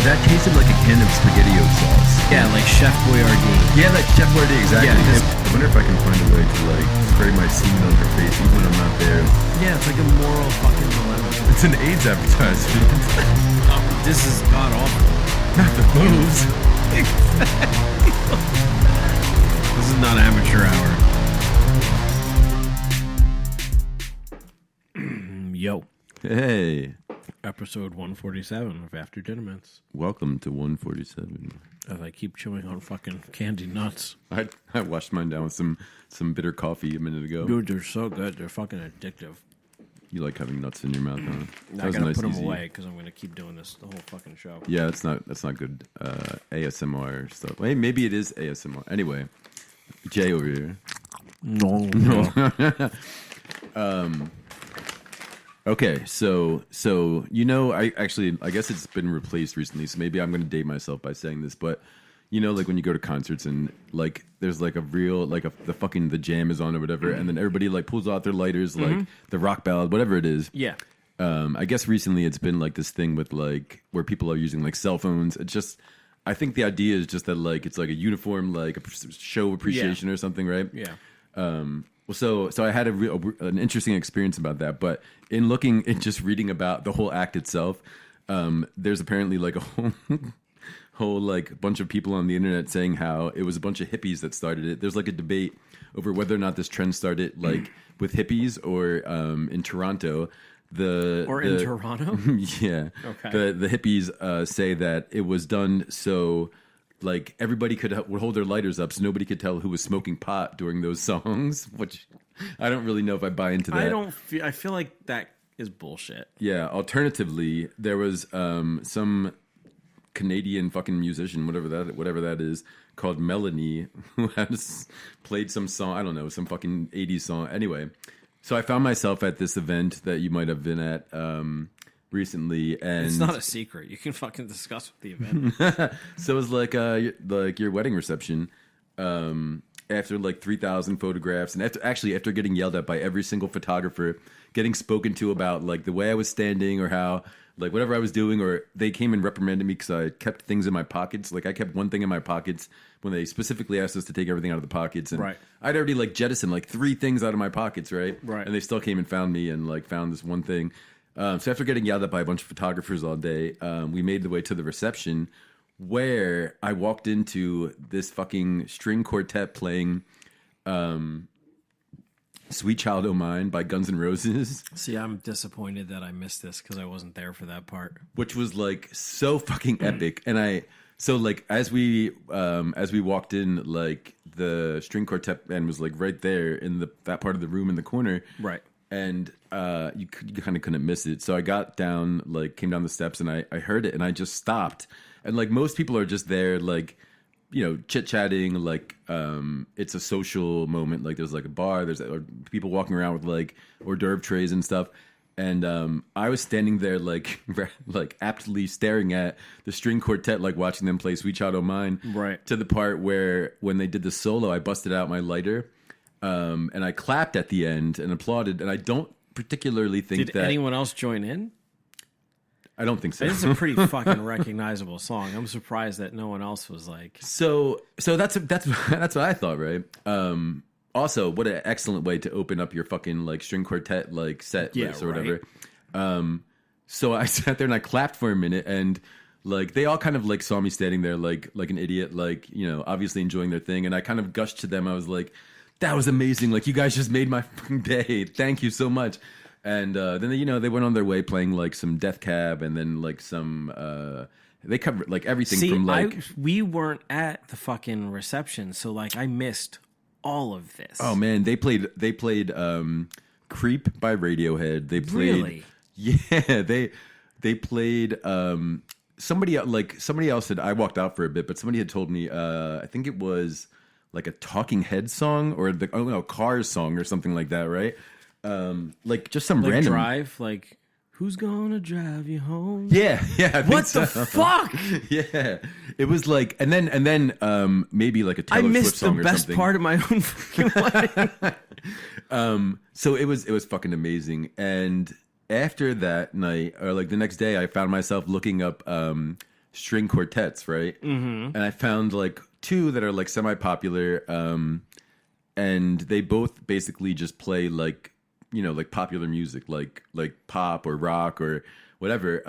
That tasted like a can of SpaghettiOs sauce. Yeah, like Chef Boyardee. Yeah, like Chef Boyardee, exactly. Yeah, I wonder if I can find a way to like spray my semen on her face even when I'm not there. Yeah, it's like a moral fucking dilemma. It's an AIDS advertisement. Oh, this is god awful. Not the moves. This is not amateur hour. Yo. Hey. Episode 147 of After Dinner Mints. Welcome to 147. As I keep chewing on fucking candy nuts. I washed mine down with some bitter coffee a minute ago. Dude, they're so good. They're fucking addictive. You like having nuts in your mouth, huh? I gotta put them away because I'm gonna keep doing this the whole fucking show. Yeah, that's not good ASMR stuff. Hey, maybe it is ASMR. Anyway, Jay over here. No. Okay, so you know, I guess it's been replaced recently, so maybe I'm going to date myself by saying this, but you know, like when you go to concerts and like there's like a real like the jam is on or whatever, and then everybody like pulls out their lighters, like the rock ballad, whatever it is. Yeah. I guess recently it's been like this thing with like where people are using like cell phones. It's just, I think the idea is just that like it's like a uniform like a show appreciation or something, right? Yeah. Well, so I had an interesting experience about that, but in looking and just reading about the whole act itself, there's apparently like a whole like bunch of people on the internet saying how it was a bunch of hippies that started it. There's like a debate over whether or not this trend started like with hippies or in Toronto. In Toronto? Yeah. Okay. The hippies say that it was done so like everybody would hold their lighters up so nobody could tell who was smoking pot during those songs, which I don't really know if I buy into that. I feel like that is bullshit. Yeah. Alternatively, there was some Canadian fucking musician, whatever that is, called Melanie, who has played some song, I don't know, some fucking 80s song. Anyway, so I found myself at this event that you might have been at recently, and it's not a secret. You can fucking discuss with the event. So it was like your wedding reception. After like 3,000 photographs, and after getting yelled at by every single photographer, getting spoken to about like the way I was standing or how like whatever I was doing, or they came and reprimanded me because I kept things in my pockets. Like I kept one thing in my pockets when they specifically asked us to take everything out of the pockets, and right. I'd already like jettisoned like 3 things out of my pockets, right? Right. And they still came and found me and like found this one thing. So after getting yelled at by a bunch of photographers all day, we made the way to the reception, where I walked into this fucking string quartet playing Sweet Child O' Mine by Guns N' Roses. See, I'm disappointed that I missed this because I wasn't there for that part. Which was like so fucking epic. And so like as we walked in, like the string quartet band was like right there in that part of the room in the corner. Right. And you kind of couldn't miss it. So I got down, like came down the steps, and I heard it, and I just stopped. And like most people are just there, like, you know, chit-chatting, like it's a social moment. Like there's like a bar, there's people walking around with like hors d'oeuvre trays and stuff. And I was standing there like aptly staring at the string quartet, like watching them play Sweet Child O' Mine. Right. To the part where when they did the solo, I busted out my lighter. And I clapped at the end and applauded, and I don't particularly think Did anyone else join in? I don't think so. It's a pretty fucking recognizable song. I'm surprised that no one else was like. So that's what I thought, right? Also, what an excellent way to open up your fucking like string quartet like set list or whatever. So I sat there and I clapped for a minute, and like they all kind of like saw me standing there like an idiot, like, you know, obviously enjoying their thing, and I kind of gushed to them. I was like, that was amazing. Like, you guys just made my fucking day. Thank you so much. And then, you know, they went on their way playing like some Death Cab, and then like some, they covered like everything from like. We weren't at the fucking reception, so like I missed all of this. Oh man, they played Creep by Radiohead. They played. Really? Yeah, they played somebody else had, I walked out for a bit, but somebody had told me, I think it was like a Talking Heads song or Cars song or something like that, right? Like just some like random Drive, like who's gonna drive you home? Yeah, I think what so. the fuck? Yeah, it was like, and then maybe like a Taylor Swift song or something. I missed the best part of my own fucking life. So it was fucking amazing. And after that night, or like the next day, I found myself looking up string quartets, right? Mm-hmm. And I found like two that are like semi-popular, and they both basically just play like, you know, like popular music, like pop or rock or whatever.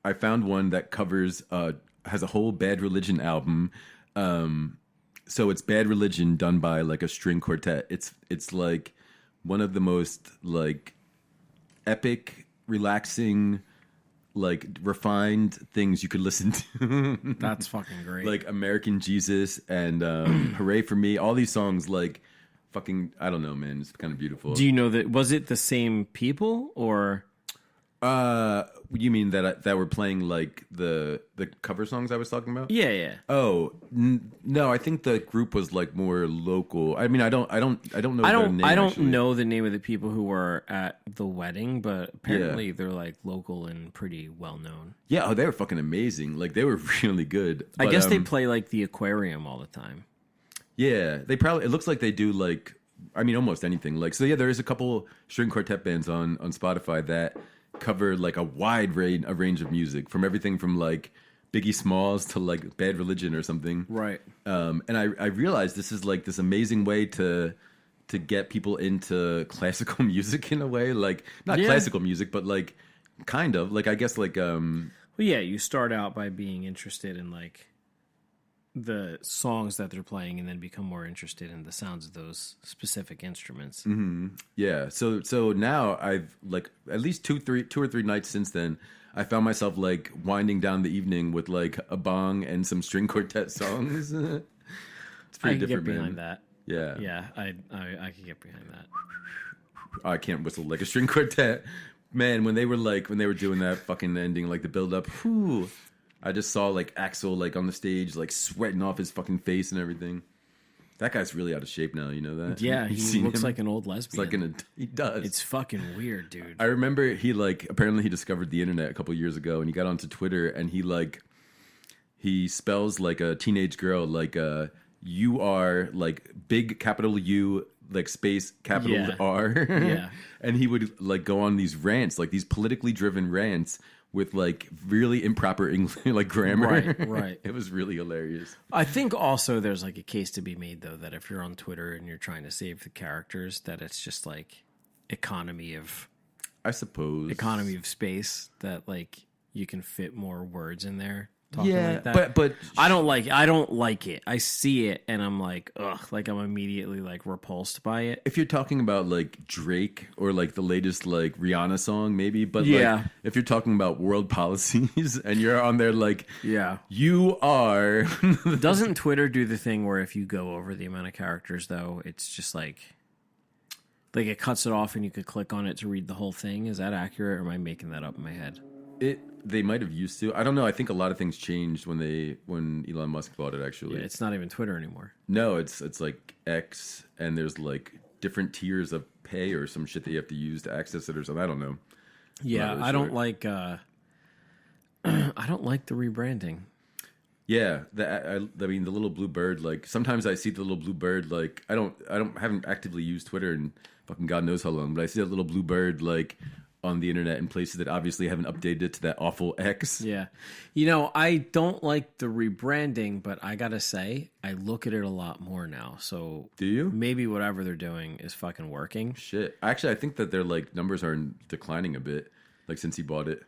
I found one that covers has a whole Bad Religion album. So it's Bad Religion done by like a string quartet. It's like one of the most like epic, relaxing, like refined things you could listen to. That's fucking great. Like American Jesus and Hooray for Me. All these songs, like fucking, I don't know, man. It's kind of beautiful. Do you know that? Was it the same people or? You mean that were playing like the cover songs I was talking about? Yeah, yeah. Oh no, I think the group was like more local. I mean, I don't know. Their name, I don't actually. know the name of the people who were at the wedding, but apparently they're like local and pretty well known. Yeah, oh, they were fucking amazing. Like they were really good. I guess they play like the aquarium all the time. Yeah, they probably. It looks like they do like. I mean, almost anything. Like so. Yeah, there is a couple string quartet bands on Spotify that cover like a wide range of music, from everything from like Biggie Smalls to like Bad Religion or something. Right. And I realized this is like this amazing way to get people into classical music in a way, like not classical music, but like kind of like I guess like Well, yeah, you start out by being interested in like the songs that they're playing, and then become more interested in the sounds of those specific instruments. Mm-hmm. Yeah. So now I've like at least two or three nights since then, I found myself like winding down the evening with like a bong and some string quartet songs. It's pretty different, get man. behind that. Yeah. Yeah, I could get behind that. I can't whistle like a string quartet. Man, when they were doing that fucking ending, like the build up, whew, I just saw like Axel like on the stage, like sweating off his fucking face and everything. That guy's really out of shape now, you know that? Yeah, he looks like an old lesbian. It's like he does. It's fucking weird, dude. I remember he like apparently he discovered the internet a couple years ago, and he got onto Twitter, and he spells like a teenage girl like you are like big capital U like space capital R. Yeah. And he would like go on these rants, like these politically driven rants with like really improper English like grammar. Right. It was really hilarious. I think also there's like a case to be made though that if you're on Twitter and you're trying to save the characters, that it's just like economy of space, that like you can fit more words in there. Like that. but I don't like it. I see it and I'm like, ugh, like I'm immediately like repulsed by it. if you're talking about like Drake or like the latest like Rihanna song, maybe, but like if you're talking about world policies and you're on there like, you are. Doesn't Twitter do the thing where if you go over the amount of characters though, it's just like it cuts it off and you could click on it to read the whole thing? Is that accurate, or am I making that up in my head? They might have used to. I don't know. I think a lot of things changed when Elon Musk bought it. Actually, it's not even Twitter anymore. No, it's like X, and there's like different tiers of pay or some shit that you have to use to access it or something. I don't know. Yeah, I don't like. I don't like the rebranding. Yeah, I mean the little blue bird. Like sometimes I see the little blue bird. Like I haven't actively used Twitter in fucking God knows how long, but I see that little blue bird like on the internet in places that obviously haven't updated it to that awful X. Yeah. You know, I don't like the rebranding, but I gotta say, I look at it a lot more now. So do you? Maybe whatever they're doing is fucking working. Shit. Actually, I think that their like numbers are declining a bit, like since he bought it.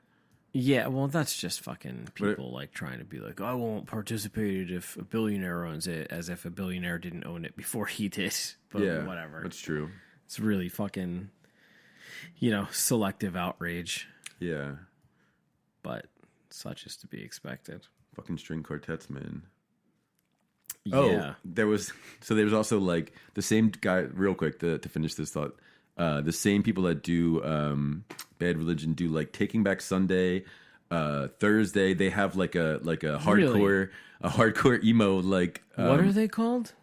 Yeah, well, that's just fucking people like trying to be like, I won't participate if a billionaire owns it, as if a billionaire didn't own it before he did. But whatever. That's true. It's really fucking, selective outrage. Yeah. But such is to be expected. Fucking string quartets, man. Yeah. Oh, there was also like the same guy, real quick to finish this thought. The same people that do Bad Religion do like Taking Back Sunday, Thursday. They have like a hardcore emo like. What are they called?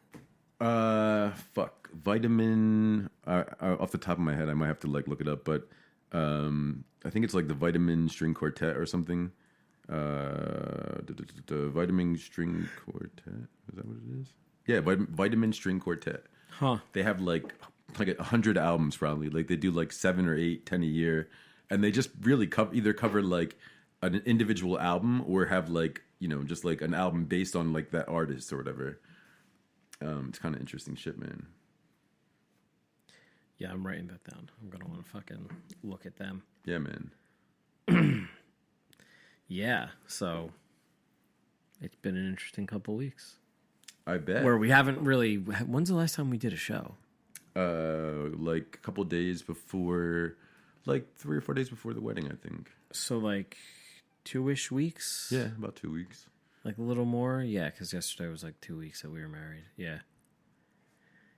Vitamin. Off the top of my head, I might have to like look it up, but I think it's like the Vitamin String Quartet or something. The Vitamin String Quartet. Is that what it is? Yeah, Vitamin String Quartet. Huh. They have like 100 albums probably. Like they do like 7 or 8, 10 a year, and they just really cover like an individual album or have like, you know, just like an album based on like that artist or whatever. It's kind of interesting shit, man. Yeah, I'm writing that down. I'm gonna want to fucking look at them. Yeah, man. Yeah, so it's been an interesting couple weeks. I bet. Where we haven't really. When's the last time we did a show? Like a couple days before, like 3 or 4 days before the wedding, I think. So like 2-ish weeks. Yeah, about 2 weeks. Like a little more, yeah. Because yesterday was like 2 weeks that we were married. Yeah.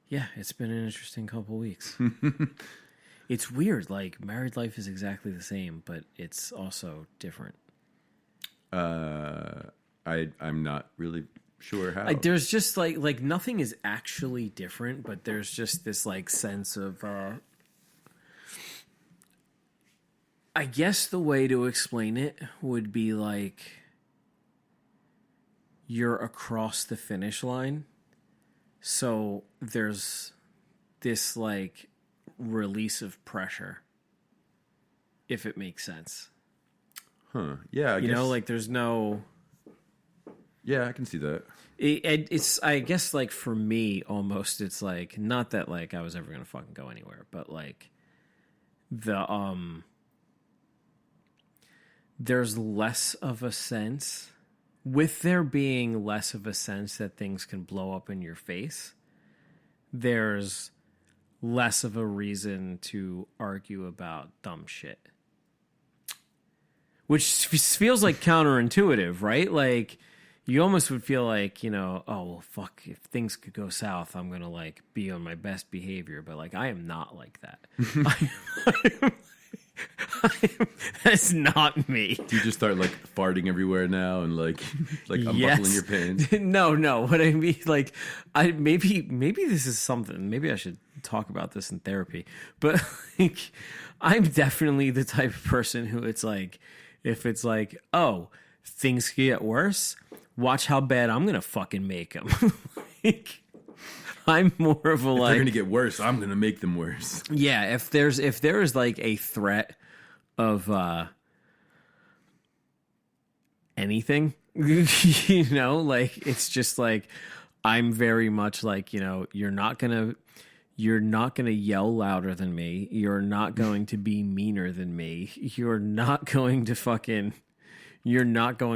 Yeah, it's been an interesting couple weeks. It's weird. Like married life is exactly the same, but it's also different. I'm not really sure how. Like, there's just like nothing is actually different, but there's just this like sense of. I guess the way to explain it would be like you're across the finish line, so there's this like release of pressure, if it makes sense. Huh? Yeah, I guess. You know, like there's no. Yeah, I can see that. It's I guess like for me almost it's like not that like I was ever gonna fucking go anywhere, but like the there's less of a sense with there being less of a sense that things can blow up in your face. There's less of a reason to argue about dumb shit, which feels like counterintuitive, right? Like. You almost would feel like, you know, oh, well, fuck, if things could go south, I'm going to, like, be on my best behavior. But, like, I am not like that. That's not me. Do you just start, like, farting everywhere now and, like unbuckling your pants? No. What I mean, like, maybe this is something. Maybe I should talk about this in therapy. But, like, I'm definitely the type of person who it's like, if it's like, oh, things could get worse, watch how bad I'm gonna fucking make them. Like, I'm more of a like. They're gonna get worse. I'm gonna make them worse. Yeah, if there is like a threat of anything, you know, like it's just like I'm very much like, you know, you're not gonna yell louder than me. You're not going to be meaner than me. You're not going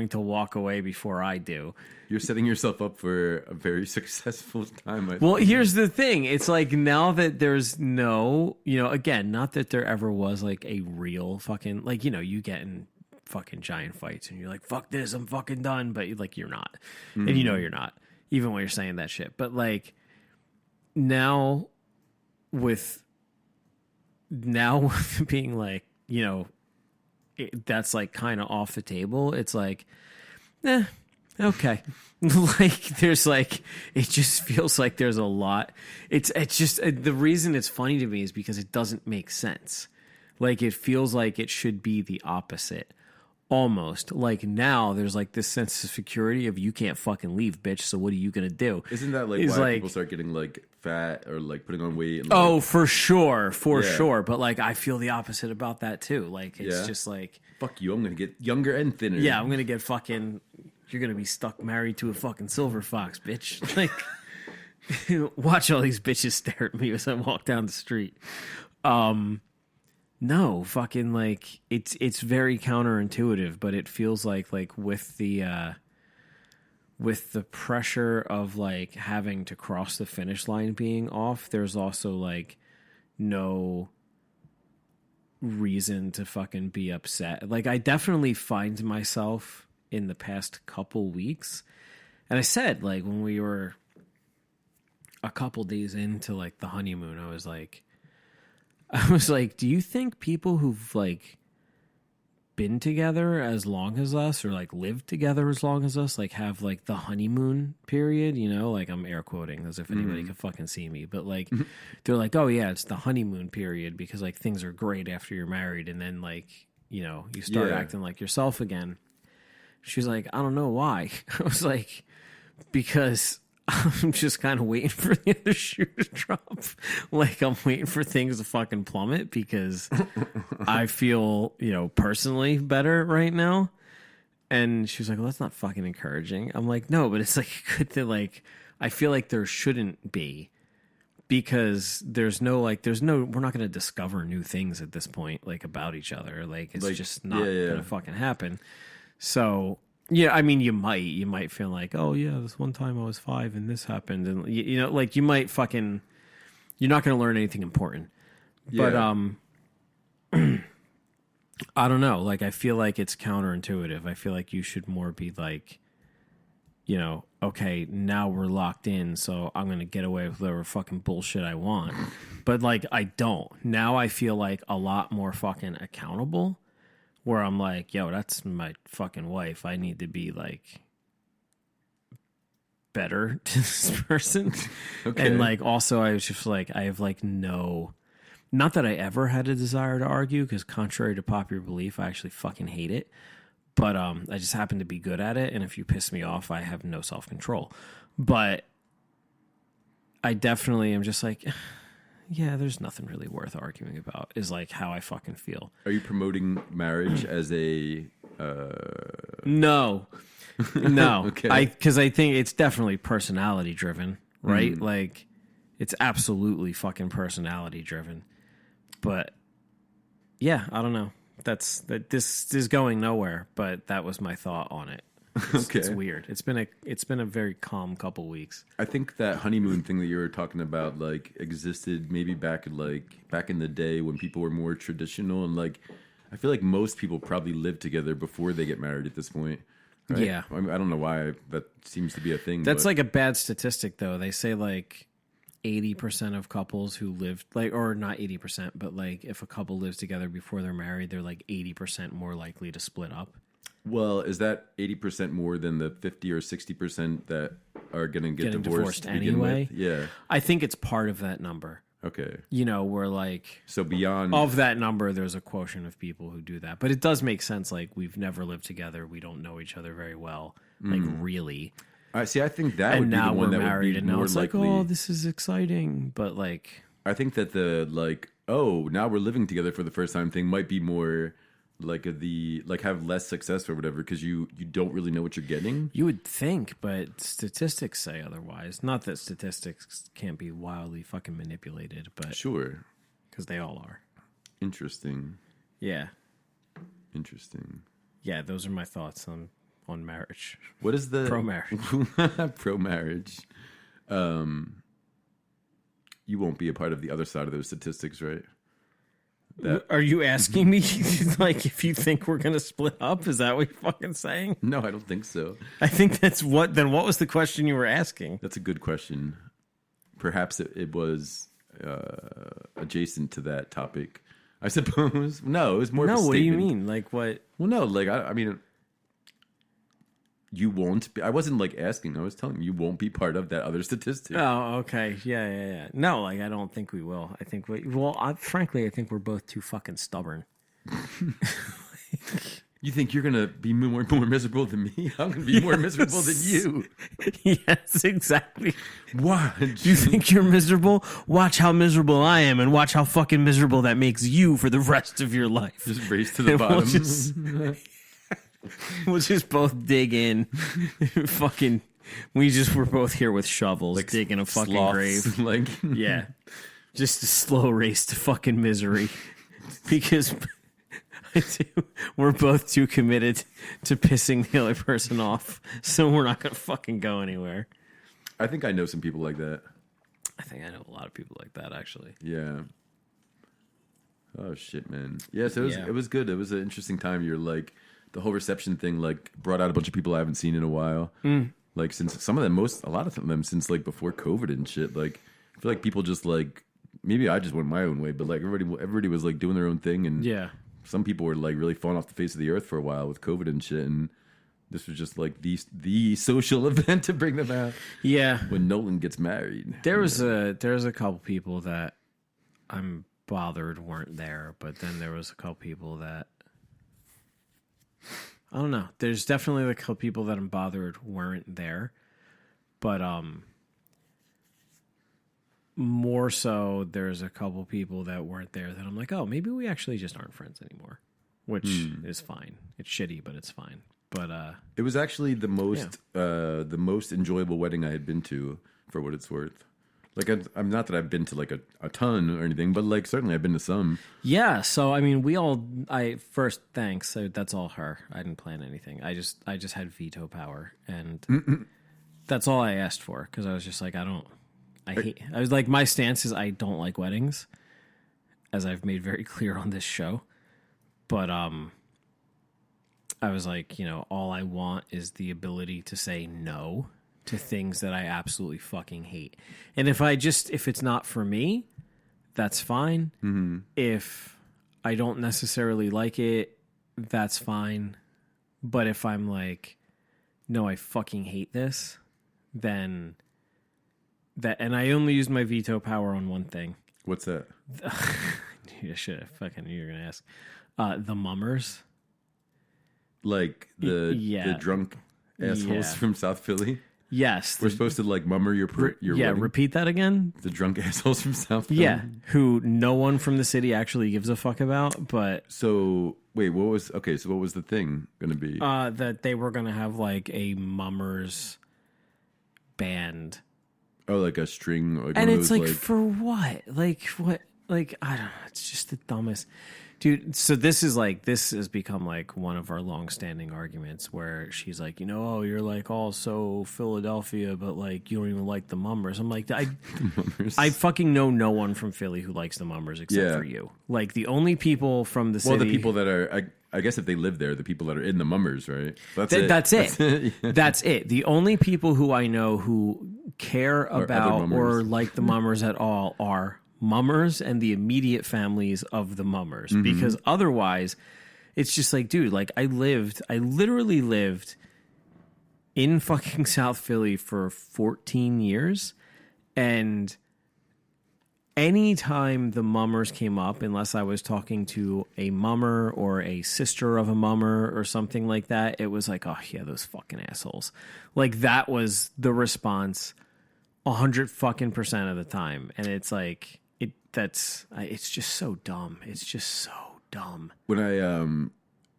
to walk away before I do. You're setting yourself up for a very successful time. Well, here's the thing. It's like now that there's no, you know, again, not that there ever was like a real fucking, like, you know, you get in fucking giant fights and you're like, fuck this, I'm fucking done. But like, you're not. Mm-hmm. And you know you're not, even when you're saying that shit. But like now with being like, you know, that's like kind of off the table. It's like, okay. Like there's like, it just feels like there's a lot. It's just the reason it's funny to me is because it doesn't make sense. Like it feels like it should be the opposite. Almost like now there's like this sense of security of you can't fucking leave, bitch. So what are you gonna do? Isn't that like why people start getting like fat or like putting on weight? And, like, for sure. But like I feel the opposite about that too. Like it's just like fuck you. I'm gonna get younger and thinner. Yeah, I'm gonna get fucking. You're gonna be stuck married to a fucking silver fox, bitch. Like watch all these bitches stare at me as I walk down the street. No, fucking like it's very counterintuitive, but it feels like with the pressure of like having to cross the finish line being off, there's also like no reason to fucking be upset. Like I definitely find myself in the past couple weeks, and I said like when we were a couple days into like the honeymoon, I was like, do you think people who've like been together as long as us or like lived together as long as us like have like the honeymoon period, you know, like I'm air quoting as if anybody could fucking see me, but like they're like, oh yeah, it's the honeymoon period because like things are great after you're married and then like, you know, you start acting like yourself again. She's like, I don't know why. I was like, because I'm just kind of waiting for the other shoe to drop. Like I'm waiting for things to fucking plummet because I feel, you know, personally better right now. And she was like, well, that's not fucking encouraging. I'm like, no, but it's like good that like, I feel like there shouldn't be, because we're not going to discover new things at this point, like about each other. Like it's just not going to fucking happen. So yeah, I mean, you might feel like, oh yeah, this one time I was 5 and this happened. And you know, like you might fucking, you're not going to learn anything important, but, I don't know. Like, I feel like it's counterintuitive. I feel like you should more be like, you know, okay, now we're locked in, so I'm going to get away with whatever fucking bullshit I want. But, like, I don't. Now I feel like a lot more fucking accountable, where I'm like, yo, that's my fucking wife. I need to be, like, better to this person. Okay. And, like, also I was just like, I have, like, not that I ever had a desire to argue, because contrary to popular belief, I actually fucking hate it. But I just happen to be good at it, and if you piss me off, I have no self-control. But I definitely am just like, yeah, there's nothing really worth arguing about, is like how I fucking feel. Are you promoting marriage as a... No. Okay. Because I think it's definitely personality-driven, right? Like, it's absolutely fucking personality-driven. But yeah, I don't know. This is going nowhere, but that was my thought on it. It's weird. It's been a very calm couple weeks. I think that honeymoon thing that you were talking about, like, existed maybe back in the day when people were more traditional, and like I feel like most people probably live together before they get married at this point. Right? Yeah. I mean, I don't know why that seems to be a thing. That's like a bad statistic, though. They say like 80% of couples who live, like, or not 80%, but like if a couple lives together before they're married, they're like 80% more likely to split up. Well, is that 80% more than the 50 or 60% that are going to get divorced to begin anyway? with? Yeah. I think it's part of that number. Okay. You know, where like... So beyond... Of that number, there's a quotient of people who do that. But it does make sense. Like, we've never lived together. We don't know each other very well. Like, really. I think that would be the one that would be and more now it's likely. like, oh, this is exciting. But like... I think that the, like, oh, now we're living together for the first time thing might be more... like have less success or whatever, because you don't really know what you're getting. You would think, but statistics say otherwise. Not that statistics can't be wildly fucking manipulated, but sure, because they all are. Interesting. Yeah. Interesting. Yeah, those are my thoughts on marriage. What is the pro marriage? Pro marriage. You won't be a part of the other side of those statistics, right? Are you asking me, like, if you think we're going to split up? Is that what you're fucking saying? No, I don't think so. I think that's what... Then what was the question you were asking? That's a good question. Perhaps it was adjacent to that topic, I suppose. No, it was more of a statement. No, what do you mean? Like, what? Well, no, like, I mean... You won't be... I wasn't, like, asking. I was telling you won't be part of that other statistic. Oh, okay. Yeah. No, like, I don't think we will. I think frankly, I think we're both too fucking stubborn. You think you're going to be more miserable than me? I'm going to be more miserable than you. Yes, exactly. What? You think you're miserable? Watch how miserable I am, and watch how fucking miserable that makes you for the rest of your life. Just race to the bottom. We'll just both dig in. Fucking, we're both here with shovels, like digging a fucking grave. Like, yeah, just a slow race to fucking misery, because we're both too committed to pissing the other person off, so we're not gonna fucking go anywhere. I think I know some people like that. I think I know a lot of people like that, actually. Yeah. Oh shit, man. Yeah, so it was good. It was an interesting time. You're like. The whole reception thing, like, brought out a bunch of people I haven't seen in a while. Like, since a lot of them since, like, before COVID and shit. Like, I feel like people just, like, maybe I just went my own way, but, like, everybody was, like, doing their own thing. And some people were, like, really falling off the face of the earth for a while with COVID and shit. And this was just, like, the social event to bring them out. Yeah. When Nolan gets married. There was a couple people that I'm bothered weren't there, but then there was a couple people that... I don't know. There's definitely a couple people that I'm bothered weren't there, but more so there's a couple people that weren't there that I'm like, oh, maybe we actually just aren't friends anymore, which is fine. It's shitty, but it's fine. But it was actually the most enjoyable wedding I had been to, for what it's worth. Like, I'm not that I've been to like a ton or anything, but like certainly I've been to some. Yeah, so I mean, first thanks. So that's all her. I didn't plan anything. I just had veto power, and that's all I asked for, because I was just like, I was like, my stance is I don't like weddings, as I've made very clear on this show. But I was like, all I want is the ability to say no to things that I absolutely fucking hate. And if it's not for me, that's fine. Mm-hmm. If I don't necessarily like it, that's fine. But if I'm like, no, I fucking hate this, then and I only used my veto power on one thing. What's that? I should have fucking knew you were gonna ask. The mummers. Like the drunk assholes from South Philly? Yes. We're supposed to like mummer your wedding? Repeat that again. The drunk assholes from South Philly? Yeah, who no one from the city actually gives a fuck about, but... So, wait, what was the thing going to be? That they were going to have like a mummers band. Oh, like a string? Like, and it's like, for what? Like, what? Like, I don't know. It's just the dumbest... Dude, so this has become like one of our long-standing arguments, where she's like, oh, you're like all so Philadelphia, but like you don't even like the mummers. I'm like, I fucking know no one from Philly who likes the mummers except for you. Like, the only people from the city. Well, the people that are, I guess if they live there, the people that are in the mummers, right? That's it. That's it. The only people who I know who care about or like the mummers at all are mummers and the immediate families of the mummers, because otherwise it's just like, dude, like I literally lived in fucking South Philly for 14 years, and anytime the mummers came up, unless I was talking to a mummer or a sister of a mummer or something like that, it was like, oh yeah, those fucking assholes. Like, that was the response 100% of the time. And it's like, it's just so dumb. It's just so dumb. When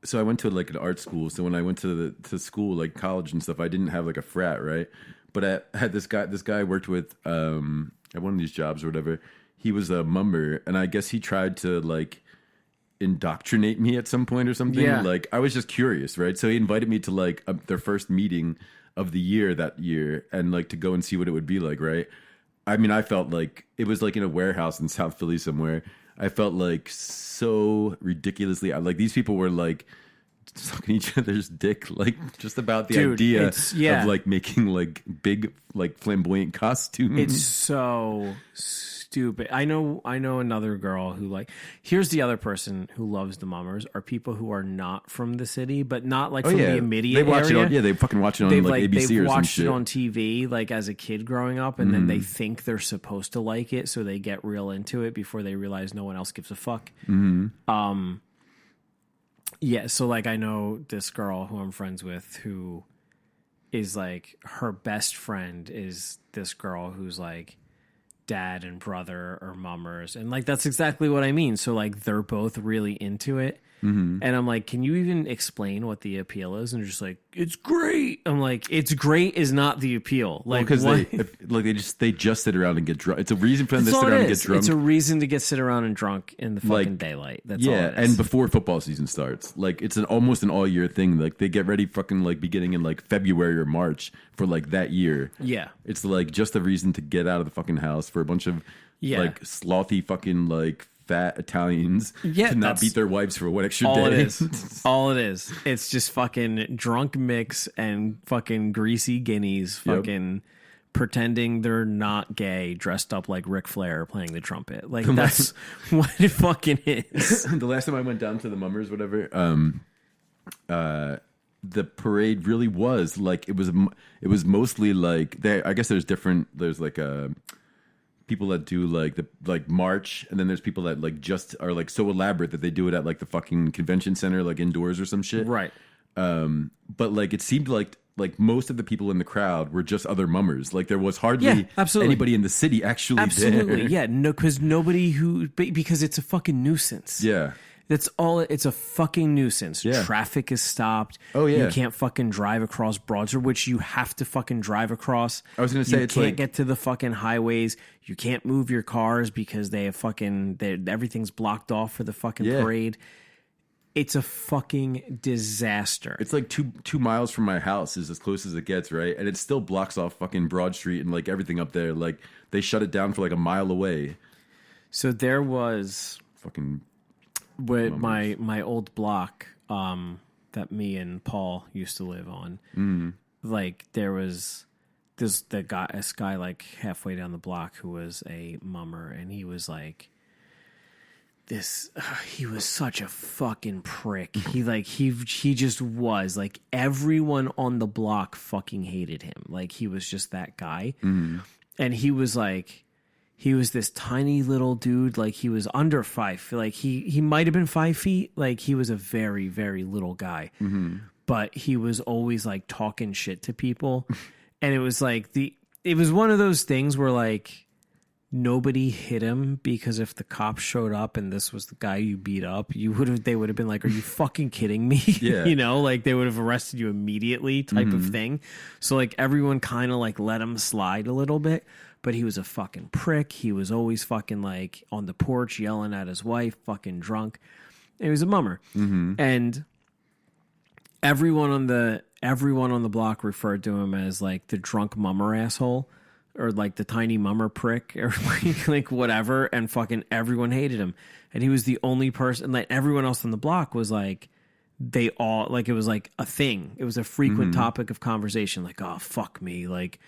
so I went to like an art school. So when I went to school, like college and stuff, I didn't have like a frat, right? But I had this guy I worked with at one of these jobs or whatever. He was a mummer, and I guess he tried to like indoctrinate me at some point or something. Yeah. Like, I was just curious, right? So he invited me to like their first meeting of the year that year, and like to go and see what it would be like, right? I mean, I felt like it was like in a warehouse in South Philly somewhere. I felt like so ridiculously, like these people were like sucking each other's dick, like just about the idea of like making like big, like flamboyant costumes. It's so stupid. I know another girl who, like, here's the other person who loves the mummers are people who are not from the city, but not like from the immediate they watch area. It on, they fucking watch it on like ABC or some shit. They've watched it on TV like as a kid growing up, and then they think they're supposed to like it, so they get real into it before they realize no one else gives a fuck. Yeah, so like I know this girl who I'm friends with who is like, her best friend is this girl who's like dad and brother are mummers, and like that's exactly what I mean. So like they're both really into it, and I'm like, can you even explain what the appeal is? And they're just like, it's great. I'm like, it's great is not the appeal. Like, because they just sit around and get drunk. It's a reason for them to sit around and get drunk. It's a reason to sit around and drunk in the fucking daylight. That's all it is. And before football season starts, like it's almost an all year thing. Like they get ready fucking like beginning in like February or March for like that year. Yeah, it's like just a reason to get out of the fucking house for a bunch of like slothy fucking like fat Italians to not beat their wives for one extra day. It is. All it is. It's just fucking drunk mix and fucking greasy guineas fucking pretending they're not gay, dressed up like Ric Flair playing the trumpet. Like, that's what it fucking is. The last time I went down to the mummers, whatever, the parade really was like, it was mostly like, I guess there's like people that do like the march, and then there's people that like just are like so elaborate that they do it at like the fucking convention center, like indoors or some shit. Right. But like it seemed like most of the people in the crowd were just other mummers. Like there was hardly anybody in the city actually there. Yeah, no, because because it's a fucking nuisance. Yeah. That's all. It's a fucking nuisance. Yeah. Traffic is stopped. Oh, yeah. You can't fucking drive across Broad Street, which you have to fucking drive across. I was going to say, you it's can't like, get to the fucking highways. You can't move your cars because they have fucking, everything's blocked off for the fucking parade. It's a fucking disaster. it's like 2 miles from my house is as close as it gets, right? And it still blocks off fucking Broad Street and like everything up there. Like they shut it down for like a mile away. So there was Fucking with my old block that me and Paul used to live on. Like there was this guy like halfway down the block who was a mummer, and he was like he was such a fucking prick. He just was like, everyone on the block fucking hated him. Like he was just that guy. And he was like, he was this tiny little dude. Like he was under 5. Like he might have been 5 feet. Like he was a very, very little guy, but he was always like talking shit to people. And it was like it was one of those things where like, nobody hit him, because if the cops showed up and this was the guy you beat up, they would have been like, are you fucking kidding me? Yeah. You know, like they would have arrested you immediately type of thing. So like everyone kind of like let him slide a little bit, but he was a fucking prick. He was always fucking like on the porch yelling at his wife, fucking drunk. And he was a mummer. And everyone on the block referred to him as like the drunk mummer asshole, or like the tiny mummer prick, or like whatever, and fucking everyone hated him. And he was the only person, like everyone else on the block was like, they all, like it was like a thing. It was a frequent topic of conversation, like, oh, fuck me, like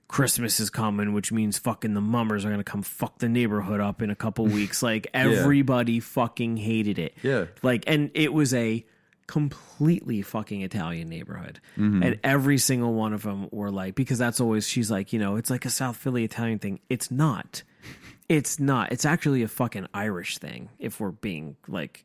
Christmas is coming, which means fucking the mummers are gonna come fuck the neighborhood up in a couple weeks. Like everybody fucking hated it. Yeah. Like, and it was a completely fucking Italian neighborhood, and every single one of them were like, because that's always, she's like, you know, it's like a South Philly Italian thing. It's not. It's actually a fucking Irish thing, if we're being like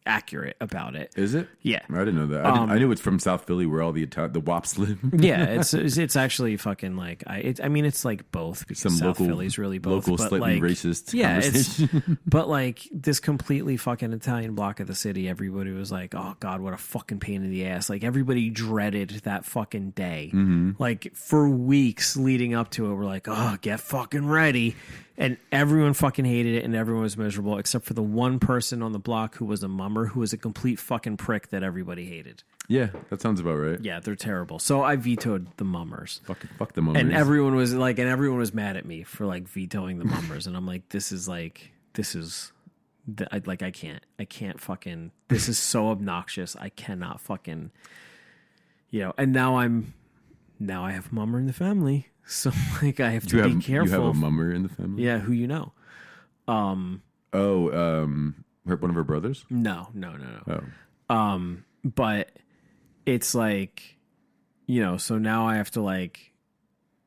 accurate about it. Is it? Yeah. I didn't know that. I knew it's from South Philly, where all the Wops live. Yeah, it's actually fucking like, I mean it's like both, because Some South local, Philly's really both, local, but slightly like, racist. yeah, conversation. but like this completely fucking Italian block of the city, everybody was like, oh god, what a fucking pain in the ass. Like everybody dreaded that fucking day. Like for weeks leading up to it, we're like, oh, get fucking ready. And everyone fucking hated it, and everyone was miserable, except for the one person on the block who was a mummer, who was a complete fucking prick that everybody hated. Yeah, that sounds about right. Yeah, they're terrible. So I vetoed the mummers. Fuck the mummers. And everyone was mad at me for like vetoing the mummers. And I'm like, I can't fucking, this is so obnoxious. I cannot fucking, you know, and now I have a mummer in the family. So like I have to be careful. You have a mummer in the family? Yeah, who you know? One of her brothers? No. Oh. But it's like, you know, so now I have to like,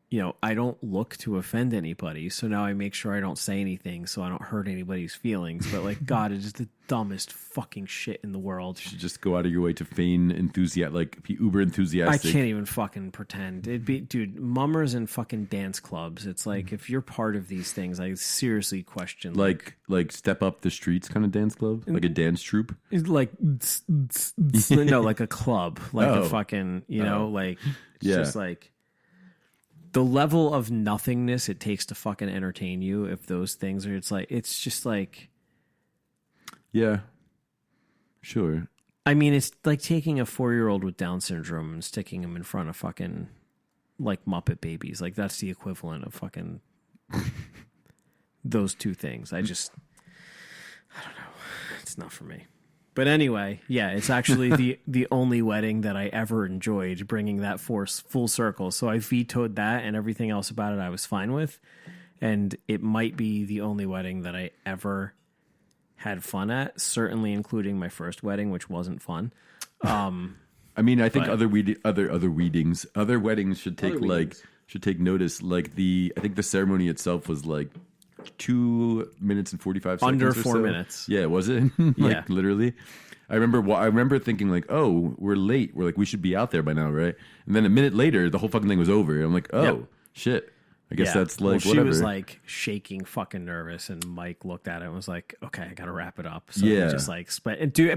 you know, I don't look to offend anybody, so now I make sure I don't say anything so I don't hurt anybody's feelings. But like, God, it is the dumbest fucking shit in the world. You should just go out of your way to feign enthusiasm, like be uber enthusiastic. I can't even fucking pretend. It'd be, dude, mummers and fucking dance clubs. It's like, if you're part of these things, I seriously question. Like Step Up the Streets kind of dance club, like a dance troupe. It's like no, like a club, like a fucking, you know, like it's just like the level of nothingness it takes to fucking entertain you. If those things are, it's just like, yeah, sure. I mean, it's like taking a 4-year-old with Down syndrome and sticking him in front of fucking like Muppet Babies. Like that's the equivalent of fucking those two things. I don't know. It's not for me. But anyway, yeah, it's actually the only wedding that I ever enjoyed, bringing that force full circle. So I vetoed that, and everything else about it I was fine with. And it might be the only wedding that I ever had fun at, certainly including my first wedding, which wasn't fun. I mean, I think other weddings should take notice. Like I think the ceremony itself was like 2 minutes and 45 seconds. Under or 4 so. minutes. Yeah, was it? Yeah, literally. I remember thinking like, oh, we're late. We're like, we should be out there by now, right? And then a minute later, the whole fucking thing was over. I'm like, oh shit. I guess that's like she whatever. was like shaking, fucking nervous, and Mike looked at it and was like, "Okay, I gotta wrap it up." So Yeah. he just like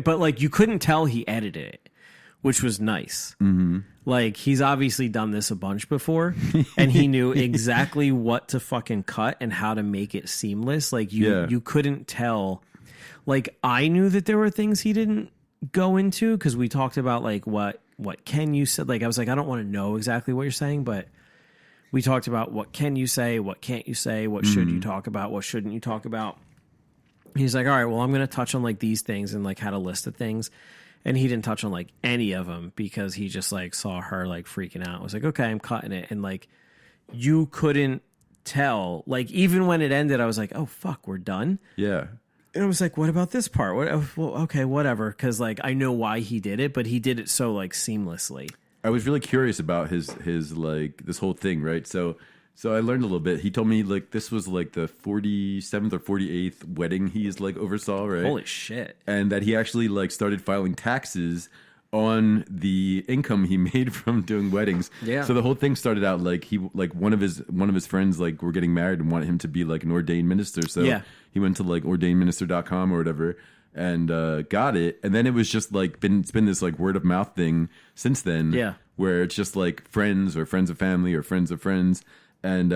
but like you couldn't tell he edited it, which was nice. Like he's obviously done this a bunch before, and he knew exactly what to fucking cut and how to make it seamless. Like you couldn't tell. Like I knew that there were things he didn't go into because we talked about like what can you say. Like I was like, I don't want to know exactly what you're saying, but we talked about what can you say, what can't you say, what should you talk about, what shouldn't you talk about. He's like, all right, well, I'm going to touch on like these things, and like had a list of things. And he didn't touch on like any of them because he just like saw her like freaking out. I was like, okay, I'm cutting it. And like, you couldn't tell, like, even when it ended, I was like, oh fuck, we're done. Yeah. And I was like, what about this part? Well, okay, whatever. Cause like, I know why he did it, but he did it so like seamlessly. I was really curious about his like this whole thing, right? So I learned a little bit. He told me like this was like the 47th or 48th wedding he's like oversaw, right? Holy shit. And that he actually like started filing taxes on the income he made from doing weddings. Yeah. So the whole thing started out like he like one of his friends like were getting married and wanted him to be like an ordained minister. So he went to like ordainedminister.com or whatever and got it. And then it was just like it's been this like word of mouth thing since then. Yeah. Where it's just like friends or friends of family or friends of friends. And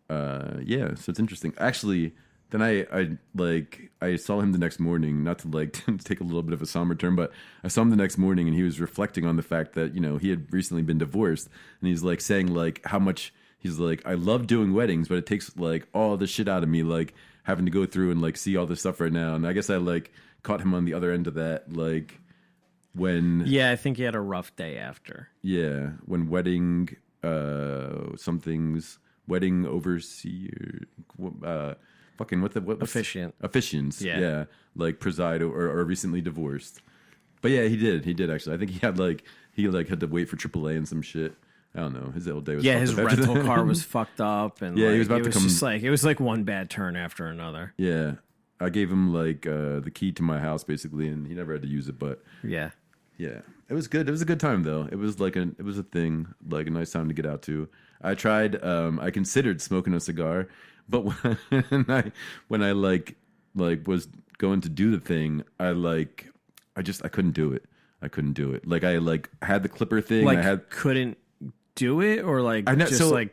yeah, so it's interesting. Actually, then I saw him the next morning, not to like to take a little bit of a somber turn, but I saw him the next morning and he was reflecting on the fact that, you know, he had recently been divorced, and he's like saying like how much he's like, I love doing weddings, but it takes like all the shit out of me, like having to go through and like see all this stuff right now. And I guess I like caught him on the other end of that, like when I think he had a rough day after. Yeah, when wedding wedding overseer fucking what officiants yeah like preside or recently divorced. But yeah, he did actually. I think he had to wait for AAA and some shit. I don't know, his old day was his rental car was fucked up, and he was about to come. Just like, it was like one bad turn after another. Yeah, I gave him like the key to my house basically, and he never had to use it. But yeah, it was good. It was a good time though. It was a thing, like a nice time to get out to. I tried. I considered smoking a cigar, but when I was going to do the thing, I couldn't do it. I couldn't do it. Like I had the clipper thing. Like couldn't do it, or like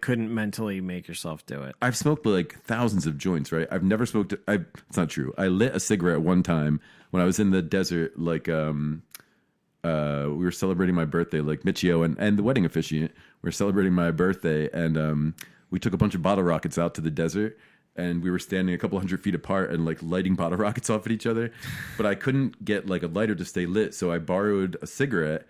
couldn't mentally make yourself do it. I've smoked like thousands of joints, right? I've never smoked. It's not true. I lit a cigarette one time when I was in the desert. Like we were celebrating my birthday, like Michio and the wedding officiant were celebrating my birthday, and we took a bunch of bottle rockets out to the desert, and we were standing a couple 100 feet apart and like lighting bottle rockets off at each other. But I couldn't get like a lighter to stay lit, so I borrowed a cigarette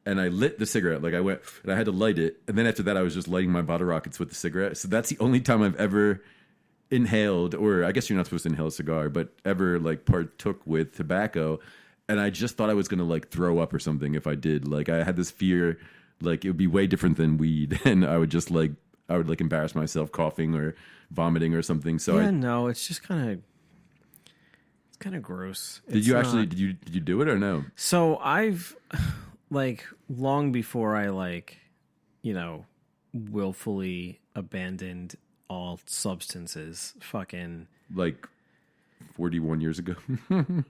and I lit the cigarette. Like I went and I had to light it, and then after that I was just lighting my bottle rockets with the cigarette. So that's the only time I've ever inhaled, or I guess you're not supposed to inhale a cigar, but ever like partook with tobacco. And I just thought I was gonna like throw up or something if I did. Like I had this fear, like it would be way different than weed, and I would embarrass myself coughing or vomiting or something. So no, it's just kind of gross. Did you do it or no? So I've like long before I willfully abandoned all substances, fucking like 41 years ago. More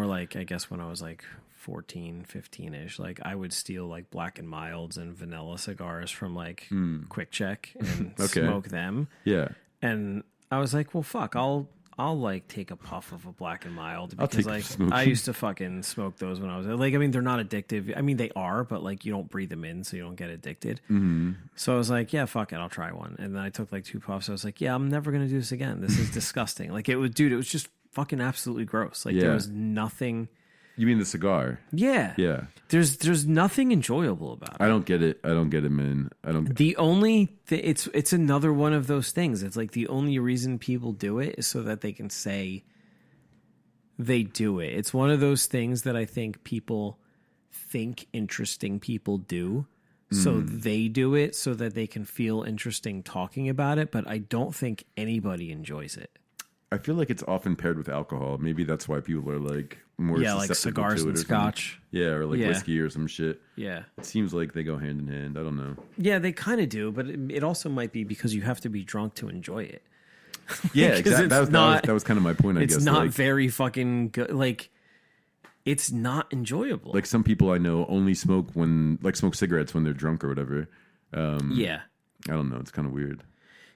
like I guess when I was like 14, 15-ish. Like I would steal like Black and Milds and vanilla cigars from like Quick Check and smoke them. Yeah. And I was like, well, fuck, I'll like take a puff of a Black and Mild, because like I used to fucking smoke those when I was like, I mean, they're not addictive. I mean, they are, but like you don't breathe them in, so you don't get addicted. Mm-hmm. So I was like, yeah, fuck it, I'll try one. And then I took like 2 puffs. I was like, yeah, I'm never gonna do this again. This is disgusting. Like it was just fucking absolutely gross. Like there was nothing. You mean the cigar? Yeah. Yeah. There's nothing enjoyable about it. I don't get it, man. The only it's another one of those things. It's like the only reason people do it is so that they can say they do it. It's one of those things that I think people think interesting people do. So they do it so that they can feel interesting talking about it, but I don't think anybody enjoys it. I feel like it's often paired with alcohol. Maybe that's why people are like more like susceptible cigars to it and or scotch. Something. Yeah, or like whiskey or some shit. Yeah. It seems like they go hand in hand. I don't know. Yeah, they kind of do, but it also might be because you have to be drunk to enjoy it. Yeah, exactly. That was kind of my point, I guess. It's not very fucking good. Like, it's not enjoyable. Like some people I know only smoke cigarettes when they're drunk or whatever. Yeah. I don't know. It's kind of weird.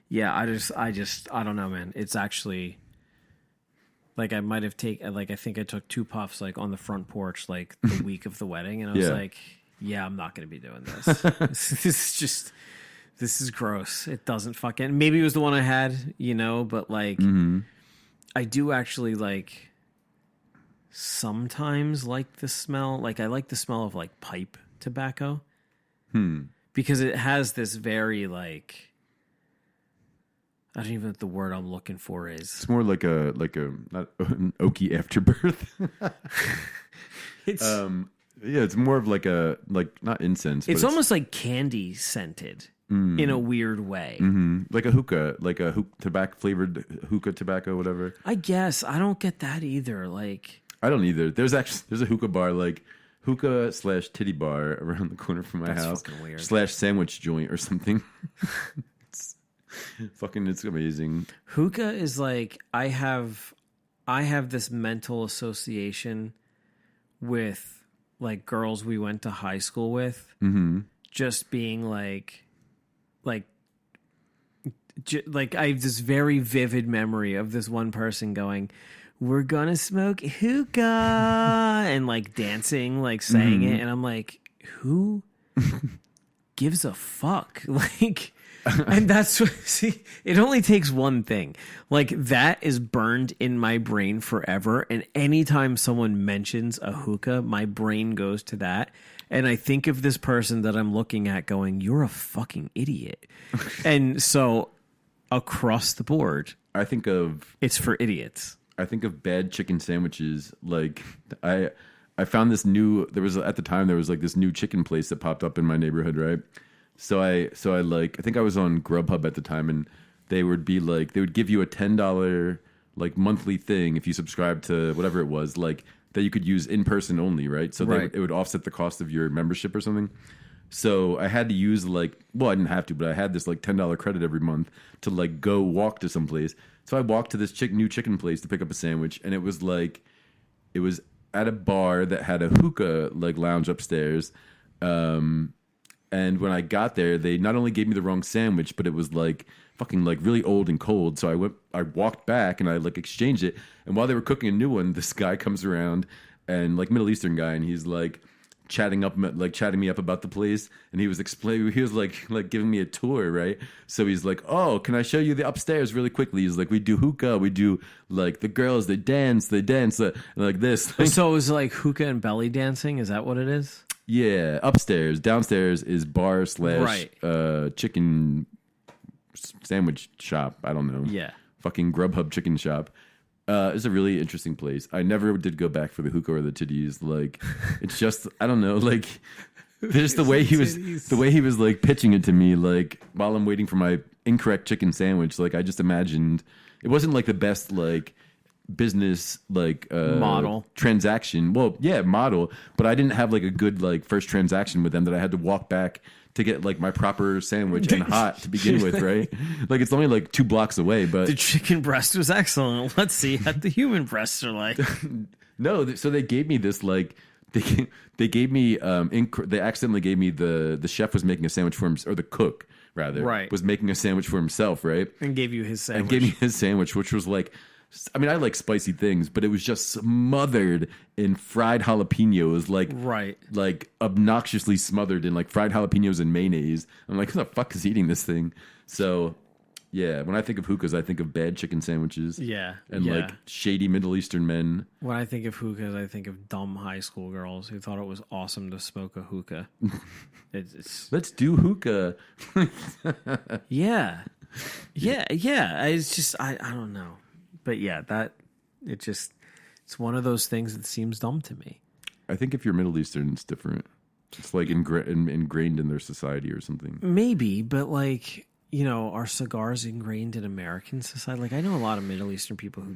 Yeah, I don't know, man. It's actually... Like I might have I think I took 2 puffs like on the front porch like the week of the wedding, and I was like, "Yeah, I'm not going to be doing this. This is gross. It doesn't fucking." Maybe it was the one I had, but like, I do actually like sometimes like the smell. Like I like the smell of like pipe tobacco, because it has this very like. I don't even know what the word I'm looking for is. It's more like a not an oaky afterbirth. It's more of like not incense. It's almost like candy scented in a weird way. Like a hookah, tobacco flavored hookah tobacco, whatever. I guess I don't get that either. Like I don't either. There's a hookah bar like hookah / titty bar around the corner from my house. Fucking weird. / sandwich joint or something. It's amazing. Hookah is like I have this mental association with like girls we went to high school with, just being like I have this very vivid memory of this one person going, "We're gonna smoke hookah," and like dancing, like saying it, and I'm like, who gives a fuck? Like. And that's see, it only takes one thing. Like that is burned in my brain forever. And anytime someone mentions a hookah, my brain goes to that. And I think of this person that I'm looking at going, "You're a fucking idiot." And so across the board, it's for idiots. I think of bad chicken sandwiches. Like I found this at the time there was like this new chicken place that popped up in my neighborhood, right? So I think I was on Grubhub at the time, and they would give you a $10 like monthly thing if you subscribe to whatever it was, like that you could use in person only, right? So it would offset the cost of your membership or something. So I had to use I didn't have to, but I had this like $10 credit every month to like go walk to some place. So I walked to this new chicken place to pick up a sandwich, and it was at a bar that had a hookah like lounge upstairs. And when I got there, they not only gave me the wrong sandwich, but it was like fucking like really old and cold. So I walked back and I like exchanged it. And while they were cooking a new one, this guy comes around, and like Middle Eastern guy, and he's like chatting me up about the place. And he was like giving me a tour, right? So he's like, "Oh, can I show you the upstairs really quickly?" He's like, "We do hookah, we do like the girls, they dance like this." So it was like hookah and belly dancing. Is that what it is? Yeah, upstairs. Downstairs is bar / chicken sandwich shop. I don't know. Yeah. Fucking Grubhub chicken shop. It's a really interesting place. I never did go back for the hookah or the titties. Like, it's just, I don't know, like, just the way he was like pitching it to me, like, while I'm waiting for my incorrect chicken sandwich. Like, I just imagined, it wasn't like the best, like, business model transaction. Well, yeah, model, but I didn't have like a good like first transaction with them that I had to walk back to get like my proper sandwich and hot to begin with, right? Like it's only like 2 blocks away, but the chicken breast was excellent. Let's see how the human breasts are like. No, so they gave me this like they gave me they accidentally gave me the chef was making a sandwich for him, or the cook rather was making a sandwich for himself, right? And gave you his sandwich. And gave me his sandwich, which was like, I mean, I like spicy things, but it was just smothered in fried jalapenos, like obnoxiously smothered in like fried jalapenos and mayonnaise. I'm like, who the fuck is eating this thing? So, yeah, when I think of hookahs, I think of bad chicken sandwiches. Yeah. And like shady Middle Eastern men. When I think of hookahs, I think of dumb high school girls who thought it was awesome to smoke a hookah. Let's do hookah. Yeah. It's just, I don't know. But yeah, it's one of those things that seems dumb to me. I think if you're Middle Eastern, it's different. It's like ingrained in their society or something. Maybe, but like, are cigars ingrained in American society? Like, I know a lot of Middle Eastern people who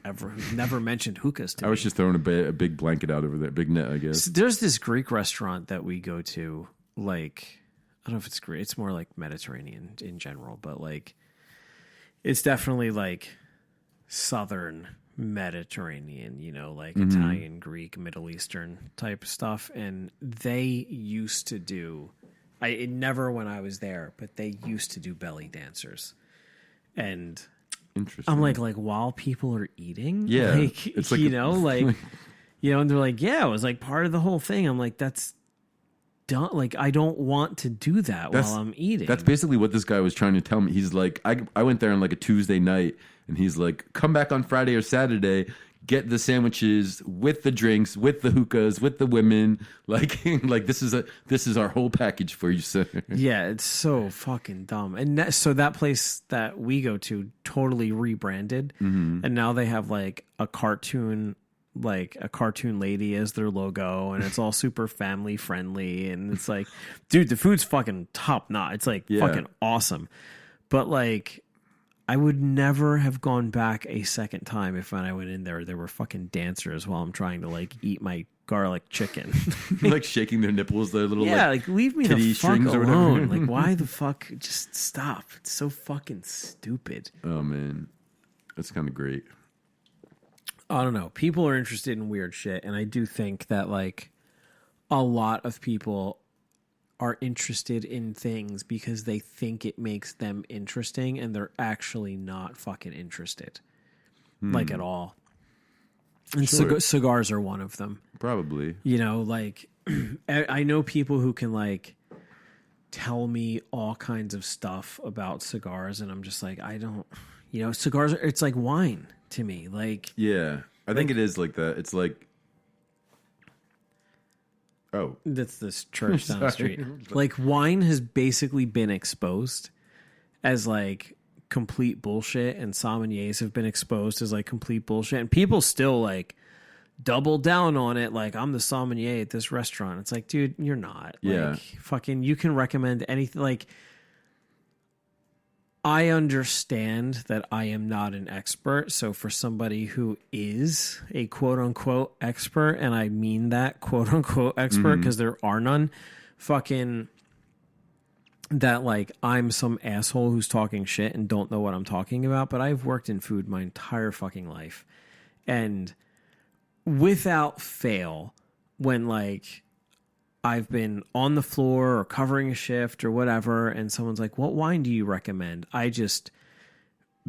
who've never mentioned hookahs to me. I was just throwing a big blanket out over there, big net, I guess. So there's this Greek restaurant that we go to, like, I don't know if it's Greek, it's more like Mediterranean in general, but like, it's definitely like Southern Mediterranean, like Italian, Greek, Middle Eastern type stuff. And they used to do, it never when I was there, but they used to do belly dancers. And interesting. I'm like while people are eating, yeah, like, it's like and they're like, yeah, it was like part of the whole thing. I'm like, that's done. Like, I don't want to do that while I'm eating. That's basically what this guy was trying to tell me. He's like, I went there on like a Tuesday night, and he's like, come back on Friday or Saturday, get the sandwiches with the drinks, with the hookahs, with the women. Like, like this is our whole package for you, sir. Yeah, it's so fucking dumb. And so that place that we go to totally rebranded, and now they have like a cartoon lady as their logo, and it's all super family friendly, and it's like, dude, the food's fucking top notch. It's like fucking awesome. But like, I would never have gone back a second time if when I went in there were fucking dancers while I'm trying to like eat my garlic chicken. Like shaking their nipples, their little like leave me the fuck alone. Like, why the fuck? Just stop. It's so fucking stupid. Oh man, that's kind of great. I don't know. People are interested in weird shit, and I do think that like a lot of people are interested in things because they think it makes them interesting, and they're actually not fucking interested, like, at all. And cigars are one of them. Probably. Like, I know people who can like tell me all kinds of stuff about cigars, and I'm just like, I don't, cigars it's like wine to me. Like, yeah, I think it is like that. It's like, oh, that's this church down the street. Like, wine has basically been exposed as like complete bullshit, and sommeliers have been exposed as like complete bullshit, and people still like double down on it. Like, I'm the sommelier at this restaurant. It's like, dude, you're not. Yeah. Like, fucking, you can recommend anything. Like, I understand that I am not an expert. So for somebody who is a quote unquote expert, and I mean that quote unquote expert because there are none, fucking, that like I'm some asshole who's talking shit and don't know what I'm talking about. But I've worked in food my entire fucking life. And without fail, when like I've been on the floor or covering a shift or whatever, and someone's like, what wine do you recommend?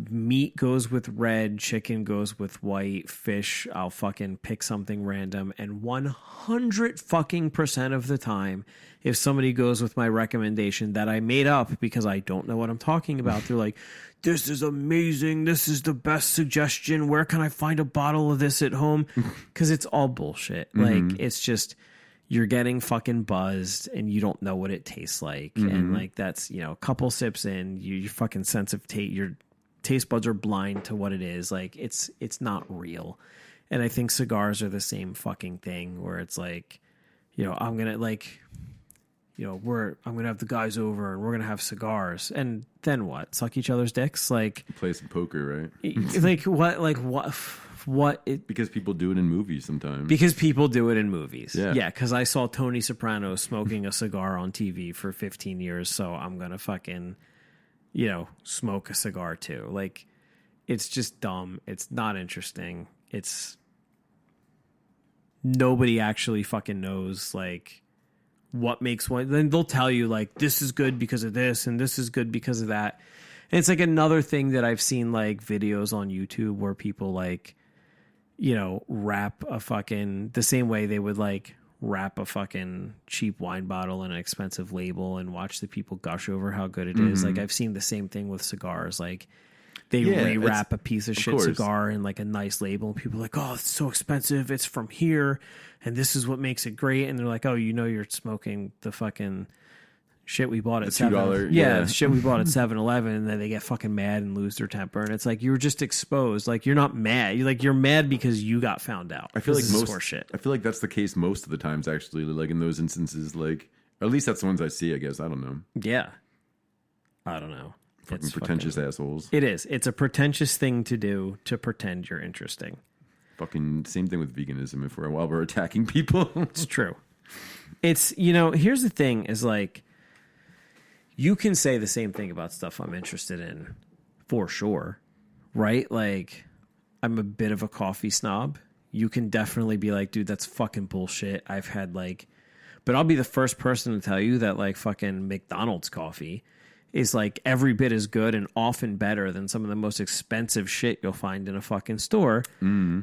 Meat goes with red, chicken goes with white, fish, I'll fucking pick something random. And 100 fucking % of the time, if somebody goes with my recommendation that I made up because I don't know what I'm talking about, they're like, this is amazing. This is the best suggestion. Where can I find a bottle of this at home? Because it's all bullshit. Like, it's just, you're getting fucking buzzed and you don't know what it tastes like. And like, that's, a couple sips in, your fucking sense of taste, your taste buds are blind to what it is. Like, it's not real. And I think cigars are the same fucking thing, where it's like, I'm gonna like, I'm gonna have the guys over and we're gonna have cigars, and then what? Suck each other's dicks? Like, play some poker, right? Like what? Like what? Because people do it in movies sometimes. Because people do it in movies. Yeah. Because I saw Tony Soprano smoking a cigar on TV for 15 years, so I'm gonna fucking, smoke a cigar too. Like, it's just dumb. It's not interesting. It's, nobody actually fucking knows like what makes one. Then they'll tell you like, this is good because of this and this is good because of that. And it's like another thing that I've seen like videos on YouTube where people like, wrap a fucking, the same way they would like wrap a fucking cheap wine bottle in an expensive label and watch the people gush over how good it is. Like, I've seen the same thing with cigars. Like, they rewrap a piece of shit cigar in like a nice label, and people are like, oh, it's so expensive, it's from here and this is what makes it great. And they're like, oh, you're smoking the fucking shit we bought at $2. Yeah, shit we bought at 7-Eleven, and then they get fucking mad and lose their temper. And it's like, you were just exposed. Like, you're not mad. You're mad because you got found out. I feel like shit. I feel like that's the case most of the times, actually. Like, in those instances, like, at least that's the ones I see, I guess. I don't know. Yeah. I don't know. Fucking pretentious assholes. It is. It's a pretentious thing to do to pretend you're interesting. Fucking same thing with veganism. If while we're attacking people, it's true. It's, you know, here's the thing: is like you can say the same thing about stuff I'm interested in, for sure, right? Like I'm a bit of a coffee snob. You can definitely be like, dude, that's fucking bullshit. I've had like, but I'll be the first person to tell you that like fucking McDonald's coffee is like every bit as good and often better than some of the most expensive shit you'll find in a fucking store,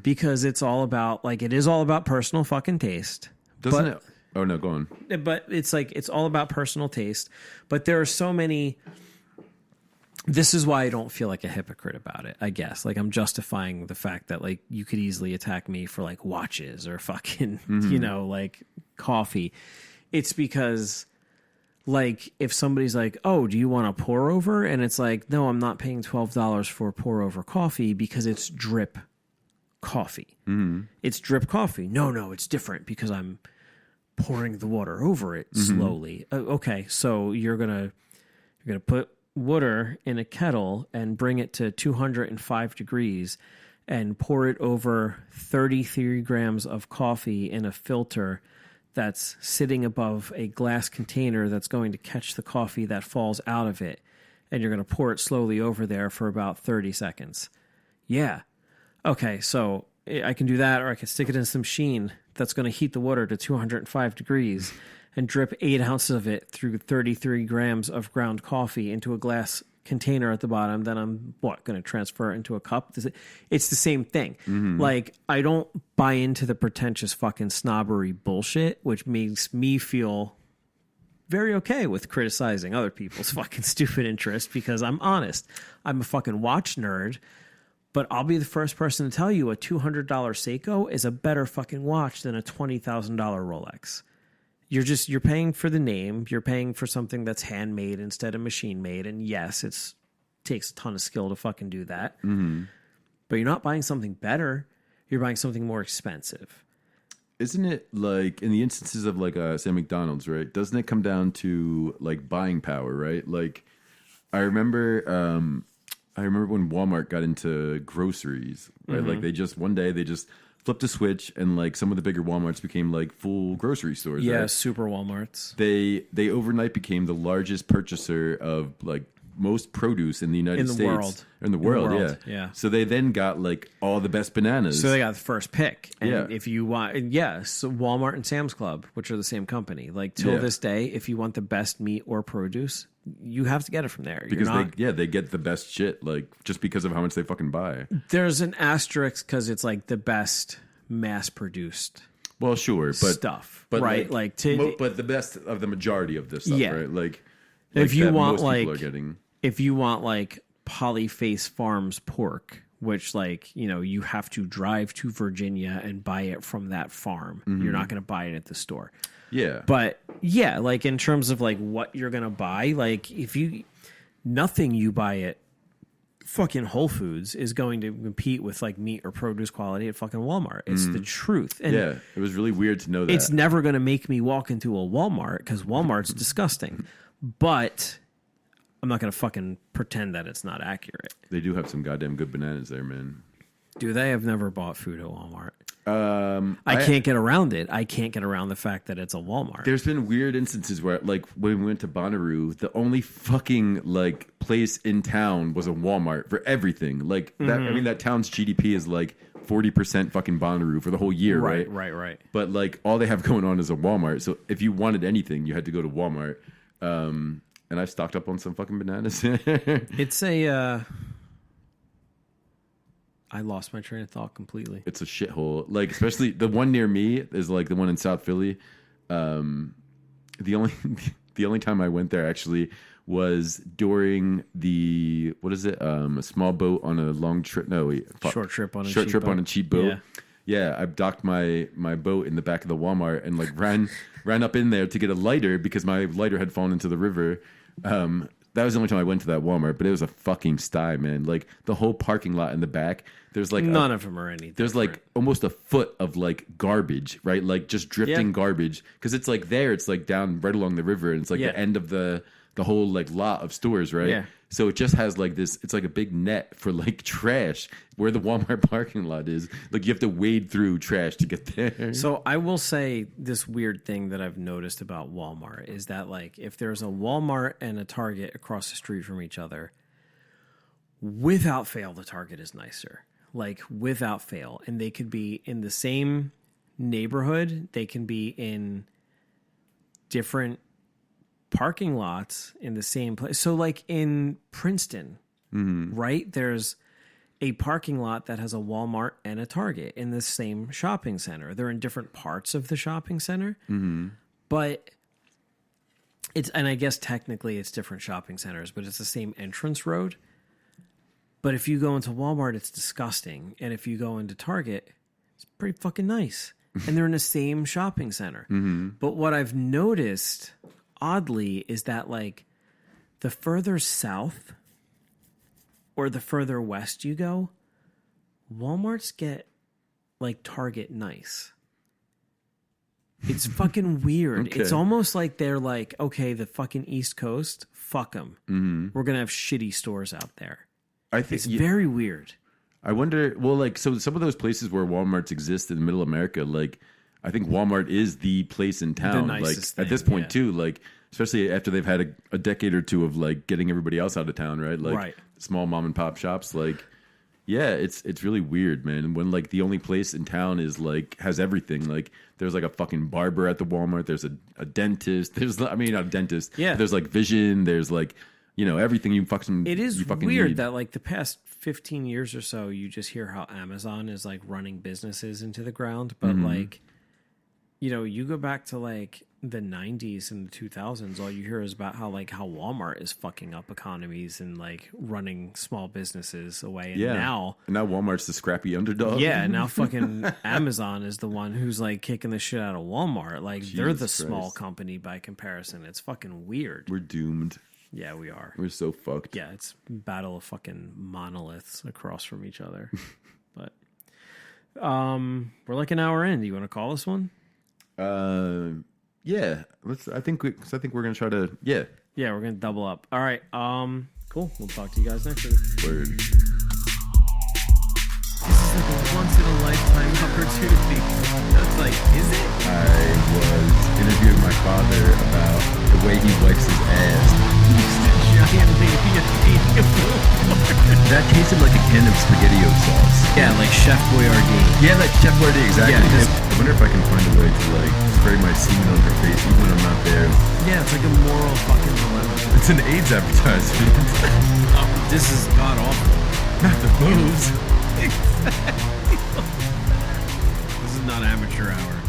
because it's all about like, it is all about personal fucking taste. Doesn't it? Oh no, go on. But it's like, it's all about personal taste, but there are so many. This is why I don't feel like a hypocrite about it, I guess. Like I'm justifying the fact that like you could easily attack me for like watches or fucking, you know, like coffee. It's because like if somebody's like, oh, do you want a pour over? And it's like, no, I'm not paying $12 for pour over coffee because it's drip coffee. It's drip coffee. No, it's different because I'm pouring the water over it slowly. Okay, so you're gonna put water in a kettle and bring it to 205 degrees and pour it over 33 grams of coffee in a filter that's sitting above a glass container that's going to catch the coffee that falls out of it, and you're going to pour it slowly over there for about 30 seconds. Yeah. Okay, so I can do that, or I can stick it in some machine that's going to heat the water to 205 degrees and drip 8 ounces of it through 33 grams of ground coffee into a glass container at the bottom. Then I'm going to transfer it into a cup. It's the same thing. Like I don't buy into the pretentious fucking snobbery bullshit, which makes me feel very okay with criticizing other people's fucking stupid interests, because I'm honest. I'm a fucking watch nerd, but I'll be the first person to tell you a $200 Seiko is a better fucking watch than a $20,000 Rolex. You're paying for the name. You're paying for something that's handmade instead of machine made. And yes, takes a ton of skill to fucking do that. But you're not buying something better. You're buying something more expensive. Isn't it like in the instances of like say McDonald's, right? Doesn't it come down to like buying power, right? Like I remember when Walmart got into groceries, right? Like one day they just flipped a switch, and like some of the bigger Walmarts became like full grocery stores. Yeah, right? super Walmarts. They overnight became the largest purchaser of like most produce in the United States. In the world, yeah. So they then got like all the best bananas. So they got the first pick. And if you want, so Walmart and Sam's Club, which are the same company, like till this day, if you want the best meat or produce, you have to get it from there. Because they get the best shit, like just because of how much they fucking buy. There's an asterisk because it's like the best mass produced. Well, sure, stuff, but right? But the best of the majority of this stuff, right? Like if you want if you want like Polyface Farms pork, which like, you know, you have to drive to Virginia and buy it from that farm. You're not going to buy it at the store. Yeah. But yeah, like in terms of like what you're going to buy, like nothing you buy at fucking Whole Foods is going to compete with like meat or produce quality at fucking Walmart. It's the truth. And yeah, it was really weird to know that. It's never going to make me walk into a Walmart because Walmart's disgusting. But I'm not going to fucking pretend that it's not accurate. They do have some goddamn good bananas there, man. Do they? Have never bought food at Walmart. I can't get around it. I can't get around the fact that it's a Walmart. There's been weird instances where, like, when we went to Bonnaroo, the only fucking, like, place in town was a Walmart for everything. Like, that, I mean, that town's GDP is, like, 40% fucking Bonnaroo for the whole year, right? Right. But, like, all they have going on is a Walmart. So if you wanted anything, you had to go to Walmart. And I stocked up on some fucking bananas. It's a... I lost my train of thought completely. It's a shithole. Like, especially the one near me is like the one in South Philly. The only time I went there actually was during the a small boat on a long trip. No, wait, short trip on a cheap boat. Yeah, I docked my boat in the back of the Walmart and like ran up in there to get a lighter because my lighter had fallen into the river. That was the only time I went to that Walmart, but it was a fucking sty, man. Like the whole parking lot in the back, there's like none of them are anything. There's like almost a foot of like garbage, right? Like just drifting garbage because it's like there, it's like down right along the river, and it's like the end of the the whole like lot of stores, right? Yeah. So it just has like this. It's like a big net for like trash where the Walmart parking lot is. Like you have to wade through trash to get there. So I will say this weird thing that I've noticed about Walmart is that like if there's a Walmart and a Target across the street from each other, without fail, the Target is nicer. Like without fail. And they could be in the same neighborhood. They can be in different parking lots in the same place. So like in Princeton, right? There's a parking lot that has a Walmart and a Target in the same shopping center. They're in different parts of the shopping center, but and I guess technically it's different shopping centers, but it's the same entrance road. But if you go into Walmart, it's disgusting. And if you go into Target, it's pretty fucking nice. And they're in the same shopping center. But what I've noticed, oddly, is that like the further south or the further west you go, Walmarts get like Target nice. It's fucking weird. Okay. It's almost like they're like, okay, the fucking East Coast, fuck them. We're going to have shitty stores out there. I think It's very weird. I wonder, well, like, so some of those places where Walmarts exist in the middle of America, like, I think Walmart is the place in town. The nicest like, at this point, too, like, especially after they've had a decade or two of, like, getting everybody else out of town, right? Like, small mom and pop shops, like, yeah, it's really weird, man. When, like, the only place in town is, like, has everything. Like, there's, like, a fucking barber at the Walmart. There's a dentist. There's, I mean, not a dentist. Yeah. There's, like, vision. There's, like, you know, everything you fucking It is fucking weird need. that like the past 15 years or so, you just hear how Amazon is like running businesses into the ground. But like, you know, you go back to like the 90s and the 2000s, all you hear is about how Walmart is fucking up economies and like running small businesses away. And now Walmart's the scrappy underdog. Yeah, now fucking Amazon is the one who's like kicking the shit out of Walmart. Like they're the small company by comparison. It's fucking weird. We're doomed. Yeah, we are. We're so fucked. Yeah, it's battle of fucking monoliths across from each other. But we're like an hour in. Do you want to call this one? Yeah. I think we're gonna try to. Yeah, we're gonna double up. All right. Cool. We'll talk to you guys next week. Word. This is like a once in a lifetime opportunity. That's like, is it? I was interviewing my father about the way he wipes his ass. That tasted like a can of SpaghettiO sauce. Yeah, like Chef Boyardee. Yeah, like Chef Boyardee, exactly. Yeah, I wonder if I can find a way to like spray my semen on her face even when I'm not there. Yeah, it's like a moral fucking dilemma. It's an AIDS advertisement. Oh, this is god awful. Not the moves. This is not amateur hour.